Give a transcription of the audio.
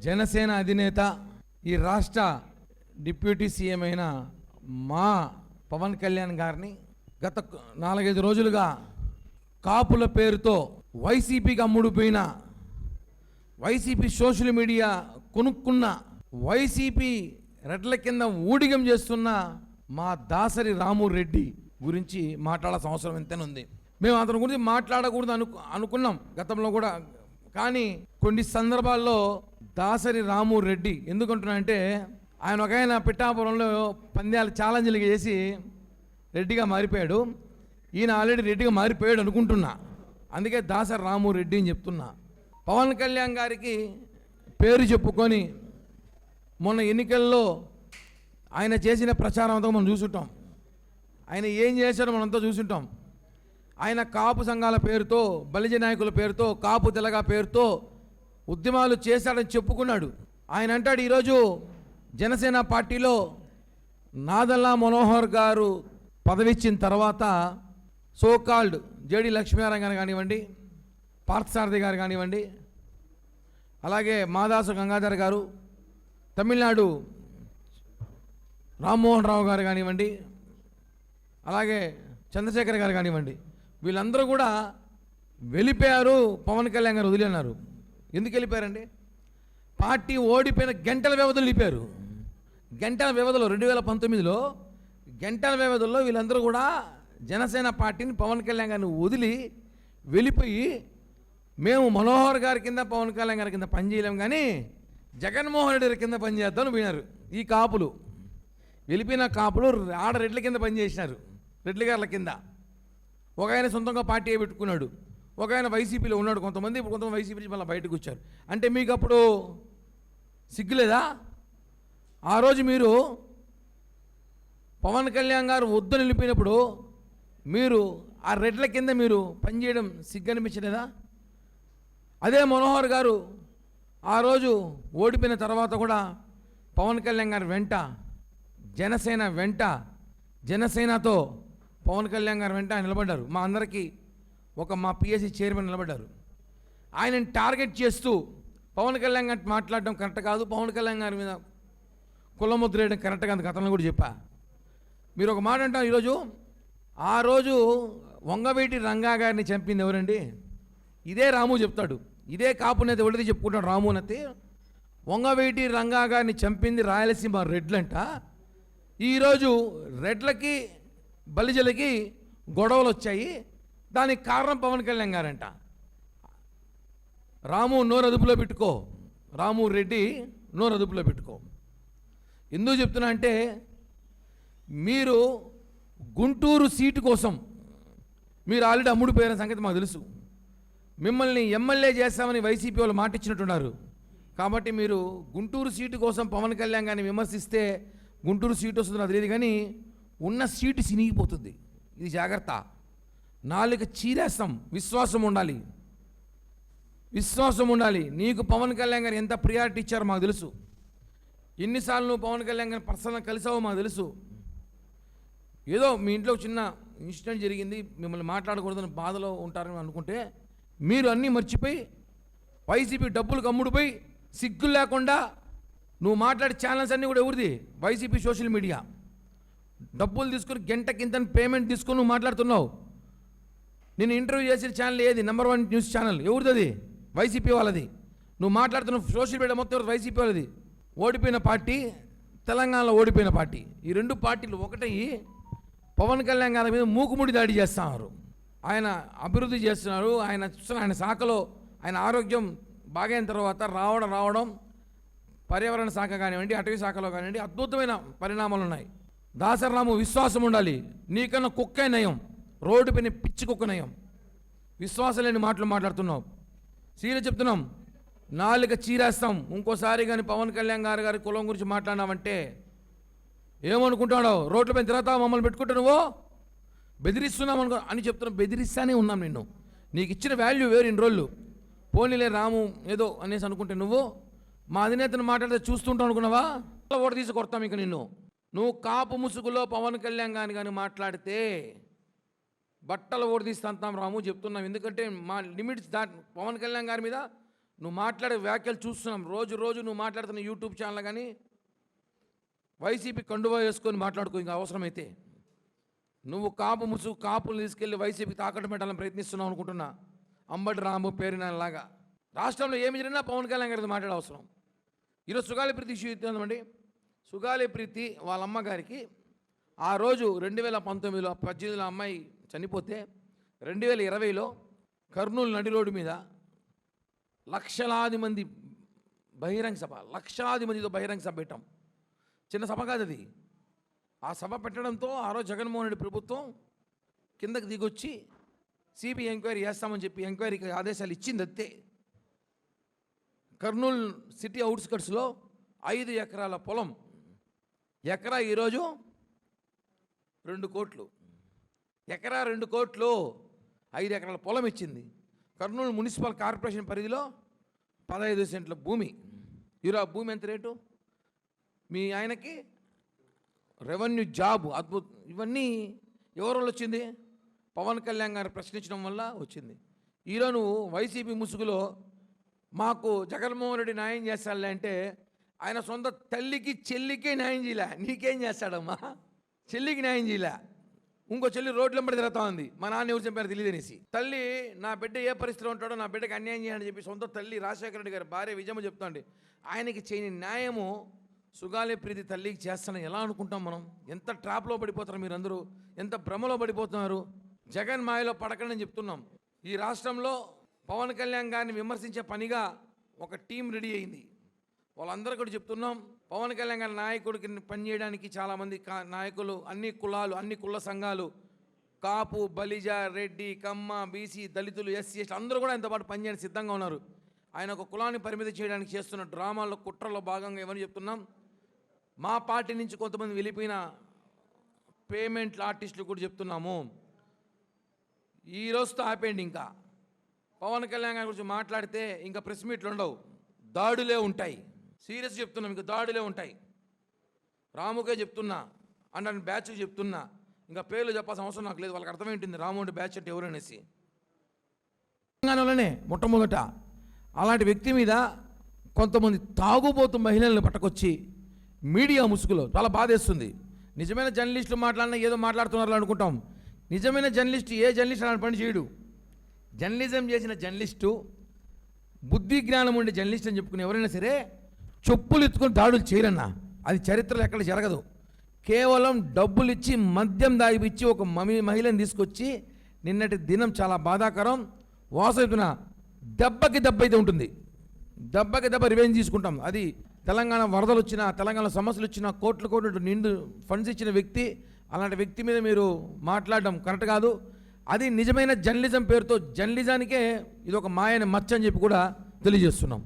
జనసేన అధినేత ఈ రాష్ట్ర డిప్యూటీ సీఎం అయిన మా పవన్ కళ్యాణ్ గారిని గత 4-5 రోజులుగా కాపుల పేరుతో వైసీపీకి అమ్ముడుపోయిన, వైసీపీ సోషల్ మీడియా కొనుక్కున్న, వైసీపీ రెడ్ల కింద ఊడిగం చేస్తున్న మా దాసరి రాము రెడ్డి గురించి మాట్లాడాల్సిన అవసరం ఎంతైనా ఉంది. మేము అతని గురించి మాట్లాడకూడదు అనుకున్నాం గతంలో కూడా. కానీ కొన్ని సందర్భాల్లో దాసరి రాము రెడ్డి ఎందుకంటున్నానంటే, ఆయన పిఠాపురంలో పంద్యాలు ఛాలెంజ్లు చేసి రెడ్డిగా మారిపోయాడు. ఈయన ఆల్రెడీ రెడ్డిగా మారిపోయాడు అనుకుంటున్నా. అందుకే దాసరి రాము రెడ్డి అని చెప్తున్నా. పవన్ కళ్యాణ్ గారికి పేరు చెప్పుకొని మొన్న ఎన్నికల్లో ఆయన చేసిన ప్రచారం అంతా మనం చూసుంటాం. ఆయన ఏం చేశాడో మనంతా చూసుంటాం. ఆయన కాపు సంఘాల పేరుతో, బలిజ నాయకుల పేరుతో, కాపు తెలగ పేరుతో ఉద్యమాలు చేశాడని చెప్పుకున్నాడు. ఆయన అంటాడు, ఈరోజు జనసేన పార్టీలో నాదెళ్ల మనోహర్ గారు పదవి ఇచ్చిన తర్వాత సోకాల్డ్ జేడి లక్ష్మీనారాయణ గారు కానివ్వండి, పార్థసారథి గారు కానివ్వండి, అలాగే మాదాసు గంగాధర్ గారు, తమిళనాడు రామ్మోహన్ రావు గారు కానివ్వండి, అలాగే చంద్రశేఖర్ గారు కానివ్వండి, వీళ్ళందరూ కూడా వెళ్ళిపోయారు. పవన్ కళ్యాణ్ గారు వదిలేన్నారు. ఎందుకు వెళ్ళిపోయారండి? పార్టీ ఓడిపోయిన గంటల వ్యవధిలో వెళ్ళిపోయారు. గంటల వ్యవధిలో 2019లో గంటల వ్యవధిలో వీళ్ళందరూ కూడా జనసేన పార్టీని, పవన్ కళ్యాణ్ గారిని వదిలి వెళ్ళిపోయి, మేము మనోహర్ గారి కింద, పవన్ కళ్యాణ్ గారి కింద పనిచేయలేం కానీ జగన్మోహన్ రెడ్డి కింద పనిచేద్దామని పోయినారు. ఈ కాపులు వెళ్ళిపోయిన కాపులు ఆడ రెడ్ల కింద పనిచేసినారు, రెడ్ల గారుల కింద. ఒక ఆయన సొంతంగా పార్టీ పెట్టుకున్నాడు, ఒక ఆయన వైసీపీలో ఉన్నాడు. కొంతమంది వైసీపీ నుంచి మళ్ళీ బయటకు వచ్చారు. అంటే మీకు అప్పుడు సిగ్గులేదా? ఆ రోజు మీరు పవన్ కళ్యాణ్ గారు వద్దని వెళ్ళిపోయినప్పుడు మీరు ఆ రెడ్ల కింద మీరు పనిచేయడం సిగ్గు అనిపించలేదా? అదే మనోహర్ గారు ఆ రోజు ఓడిపోయిన తర్వాత కూడా పవన్ కళ్యాణ్ గారి వెంట, జనసేన వెంట, జనసేనతో పవన్ కళ్యాణ్ గారి వెంట ఆయన నిలబడ్డారు. మా అందరికీ మా పిఎస్సి చైర్మన్ నిలబడ్డారు. ఆయనని టార్గెట్ చేస్తూ పవన్ కళ్యాణ్ గారి మాట్లాడడం కరెక్ట్ కాదు, పవన్ కళ్యాణ్ గారి మీద కులముద్ర వేయడం కరెక్ట్ కాదు. గతంలో కూడా చెప్పా. మీరు ఒక మాట అంటారు, ఈరోజు ఆ రోజు వంగవీటి రంగా గారిని చంపింది ఎవరండి? ఇదే రాము చెప్తాడు. ఇదే కాపునేత ఎవరిది చెప్పుకుంటాడు రామునతి. వంగవీటి రంగా గారిని చంపింది రాయలసీమ రెడ్లంట. ఈరోజు రెడ్లకి బలిజలకి గొడవలు వచ్చాయి, దానికి కారణం పవన్ కళ్యాణ్ గారంట. రాము నోరు అదుపులో పెట్టుకో, రాము రెడ్డి నోరు అదుపులో పెట్టుకో. ఎందుకు చెప్తున్నా అంటే, మీరు గుంటూరు సీటు కోసం మీరు ఆల్రెడీ అమ్ముడిపోయిన సంగతి మాకు తెలుసు. మిమ్మల్ని ఎమ్మెల్యే చేస్తామని వైసీపీ వాళ్ళు మాట ఇచ్చినట్టున్నారు. కాబట్టి మీరు గుంటూరు సీటు కోసం పవన్ కళ్యాణ్ గారిని విమర్శిస్తే గుంటూరు సీటు వస్తుందో నాకు తెలియదు, కానీ ఉన్న సీటు సినిగిపోతుంది. ఇది జాగ్రత్త. నాలుగు చీరేస్తాం. విశ్వాసం ఉండాలి, విశ్వాసం ఉండాలి. నీకు పవన్ కళ్యాణ్ గారు ఎంత ప్రియారిటీ ఇచ్చారో మాకు తెలుసు. ఎన్నిసార్లు నువ్వు పవన్ కళ్యాణ్ గారిని పర్సనల్గా కలిసావో మాకు తెలుసు. ఏదో మీ ఇంట్లో చిన్న ఇన్సిడెంట్ జరిగింది, మిమ్మల్ని మాట్లాడకూడదని బాధలో ఉంటారని అనుకుంటే మీరు అన్నీ మర్చిపోయి వైసీపీ డబ్బులకు అమ్ముడుపోయి సిగ్గులు లేకుండా నువ్వు మాట్లాడే ఛానల్స్ అన్నీ కూడా ఎవరిది? YCP social media. డబ్బులు తీసుకుని గంటకింత పేమెంట్ తీసుకుని నువ్వు మాట్లాడుతున్నావు. నేను ఇంటర్వ్యూ చేసిన ఛానల్ ఏది? Number 1 news channel. ఎవరిది అది? వైసీపీ వాళ్ళది. నువ్వు మాట్లాడుతున్న సోషల్ మీడియా మొత్తం వైసీపీ వాళ్ళది. ఓడిపోయిన పార్టీ, తెలంగాణలో ఓడిపోయిన పార్టీ. ఈ రెండు పార్టీలు ఒకటయ్యి పవన్ కళ్యాణ్ గారి మీద మూకుముడి దాడి చేస్తున్నారు. ఆయన అభివృద్ధి చేస్తున్నారు. ఆయన శాఖలో ఆయన ఆరోగ్యం బాగైన తర్వాత రావడం పర్యావరణ శాఖ కానివ్వండి, అటవీ శాఖలో కానివ్వండి అద్భుతమైన పరిణామాలు ఉన్నాయి. దాసరాము విశ్వాసం ఉండాలి. నీకన్నా కుక్కే నయం, రోడ్డు పైన పిచ్చి కుక్క నయం. విశ్వాసం లేని మాటలు మాట్లాడుతున్నావు. సీరియస్ చెప్తున్నాం, నాలుక చీరేస్తాం. ఇంకోసారి కానీ పవన్ కళ్యాణ్ గారి కులం గురించి మాట్లాడినావంటే ఏమనుకుంటాడో? రోడ్ల పైన తిరుగుతావు, మమ్మల్ని పెట్టుకుంటా నువ్వు బెదిరిస్తున్నావు అనుకో అని చెప్తున్నావు. బెదిరిస్తానే ఉన్నాం నిన్ను. నీకు ఇచ్చిన వాల్యూ వేరు. ఇన్ని రోజులు పోనీలే రాము ఏదో అనేసి అనుకుంటే నువ్వు మా అధినేతను మాట్లాడితే చూస్తుంటావు అనుకున్నావా? ఓటు తీసి కొడతాం ఇక నిన్ను. నువ్వు కాపు ముసుగులో పవన్ కళ్యాణ్ కానీ మాట్లాడితే బట్టలు ఓటు తీసి తంతాం రాము చెప్తున్నాం. ఎందుకంటే మా లిమిట్స్ పవన్ కళ్యాణ్ గారి మీద నువ్వు మాట్లాడే వ్యాఖ్యలు చూస్తున్నాం. రోజు రోజు నువ్వు మాట్లాడుతున్న యూట్యూబ్ ఛానల్ కానీ వైసీపీ కండువా వేసుకొని మాట్లాడుకో. ఇంకా అవసరమైతే నువ్వు కాపు ముసుగు కాపులు తీసుకెళ్ళి వైసీపీ తాకట్టు పెట్టాలని ప్రయత్నిస్తున్నావు అనుకుంటున్నా. అంబటి రాము పేరునాలాగా రాష్ట్రంలో ఏమి జరిగినా పవన్ కళ్యాణ్ గారితో మాట్లాడే అవసరం. ఈరోజు సుగాలి ప్రీతి ఇష్యూ ఇస్తుందండి. సుగాలి ప్రీతి వాళ్ళ అమ్మగారికి ఆ రోజు 2019లో 18లో అమ్మాయి చనిపోతే 2020లో కర్నూలు నడి రోడ్డు మీద లక్షలాది మంది బహిరంగ సభ, లక్షలాది మందితో బహిరంగ సభ పెట్టాం. చిన్న సభ కాదు అది. ఆ సభ పెట్టడంతో ఆ రోజు జగన్మోహన్ రెడ్డి ప్రభుత్వం కిందకి దిగొచ్చి సిబిఐ ఎంక్వైరీ చేస్తామని చెప్పి ఎంక్వైరీకి ఆదేశాలు ఇచ్చింది. అంతే. కర్నూలు సిటీ అవుట్స్కట్స్లో 5 ఎకరాల పొలం, ఎకరా ఈరోజు 2 కోట్లు, ఎకరా 2 కోట్లు, 5 ఎకరాల పొలం ఇచ్చింది. కర్నూలు మున్సిపల్ కార్పొరేషన్ పరిధిలో 15 సెంట్ల భూమి. ఈరోజు ఆ భూమి ఎంత రేటు? మీ ఆయనకి రెవెన్యూ జాబ్ అద్భుతం. ఇవన్నీ ఎవరి వల్ల వచ్చింది? పవన్ కళ్యాణ్ గారు ప్రశ్నించడం వల్ల వచ్చింది. ఈరోజు నువ్వు వైసీపీ ముసుగులో మాకు జగన్మోహన్ రెడ్డి న్యాయం చేస్తాడులే అంటే ఆయన సొంత తల్లికి చెల్లికే న్యాయం చేయలే. నీకేం చేస్తాడమ్మా? చెల్లికి న్యాయం చేయలే. ఇంకో చెల్లి రోడ్ల వెంబడి తిరుగుతా ఉంది. మా నాన్న ఎవరు చెప్పారు తెలియదు అనేసి. తల్లి నా బిడ్డ ఏ పరిస్థితిలో ఉంటాడో నా బిడ్డకి అన్యాయం చేయాలని చెప్పి సొంత తల్లి రాజశేఖర రెడ్డి గారి భార్య విజయమ్మ చెప్తాండి. ఆయనకి చేయని న్యాయము సుగాలి ప్రీతి తల్లికి చేస్తానని ఎలా అనుకుంటాం మనం? ఎంత ట్రాప్లో పడిపోతారు మీరందరూ, ఎంత భ్రమలో పడిపోతున్నారు. జగన్ మాయలో పడకండి అని చెప్తున్నాం. ఈ రాష్ట్రంలో పవన్ కళ్యాణ్ గారిని విమర్శించే పనిగా ఒక టీం రెడీ అయింది. వాళ్ళందరూ కూడా చెప్తున్నాం, పవన్ కళ్యాణ్ గారి నాయకుడికి పనిచేయడానికి చాలామంది నాయకులు, అన్ని కులాలు, అన్ని కుల సంఘాలు, కాపు, బలిజ, రెడ్డి, కమ్మ, బీసీ, దళితులు, ఎస్సీ, ఎస్టీ అందరూ కూడా ఆయనతో పాటు పనిచేయడానికి సిద్ధంగా ఉన్నారు. ఆయన ఒక కులాన్ని పరిమితి చేయడానికి చేస్తున్న డ్రామాల్లో, కుట్రలో భాగంగా ఏమని చెప్తున్నాం, మా పార్టీ నుంచి కొంతమంది వెళ్ళిపోయిన పేమెంట్ ఆర్టిస్టులు కూడా చెప్తున్నాము, ఈ రోజుతో ఆపేయండి. ఇంకా పవన్ కళ్యాణ్ గారి గురించి మాట్లాడితే ఇంకా ప్రెస్ మీట్లు ఉండవు, దాడులే ఉంటాయి. సీరియస్ చెప్తున్నాం, ఇంకా దాడులే ఉంటాయి. రాముకే చెప్తున్నా, అండ్ బ్యాచ్కి చెప్తున్నా, ఇంకా పేర్లు చెప్పాల్సిన అవసరం నాకు లేదు. వాళ్ళకి అర్థమైంటుంది రాము బ్యాచ్ అంటే ఎవరనేసి. తెలంగాణలోనే మొట్టమొదట అలాంటి వ్యక్తి మీద కొంతమంది తాగుబోతు మహిళలను పట్టుకొచ్చి మీడియా ముసుగులో చాలా బాధేస్తుంది. నిజమైన జర్నలిస్టులు మాట్లాడినా ఏదో మాట్లాడుతున్నారు అనుకుంటాం. నిజమైన జర్నలిస్ట్ ఏ జర్నలిస్ట్ అలాంటి పని చేయడు. జర్నలిజం చేసిన జర్నలిస్టు, బుద్ధి జ్ఞానం ఉండే జర్నలిస్ట్ అని చెప్పుకుని ఎవరైనా సరే చెప్పులు ఎత్తుకొని దాడులు చేయరన్నా. అది చరిత్రలో ఎక్కడ జరగదు. కేవలం డబ్బులు ఇచ్చి, మద్యం దాగిపిచ్చి ఒక మహిళను తీసుకొచ్చి, నిన్నటి దినం చాలా బాధాకరం. వాసన దెబ్బకి దెబ్బ అయితే ఉంటుంది, దెబ్బకి దెబ్బ రివెంజ్ తీసుకుంటాం. అది తెలంగాణ వరదలు వచ్చినా, తెలంగాణ సమస్యలు వచ్చినా, కోట్లు నిండు ఫండ్స్ ఇచ్చిన వ్యక్తి, అలాంటి వ్యక్తి మీద మీరు మాట్లాడడం కరెక్ట్ కాదు. అది నిజమైన జర్నలిజం పేరుతో జర్నలిజానికే ఇది ఒక మాయని మచ్చ అని చెప్పి కూడా తెలియజేస్తున్నాం.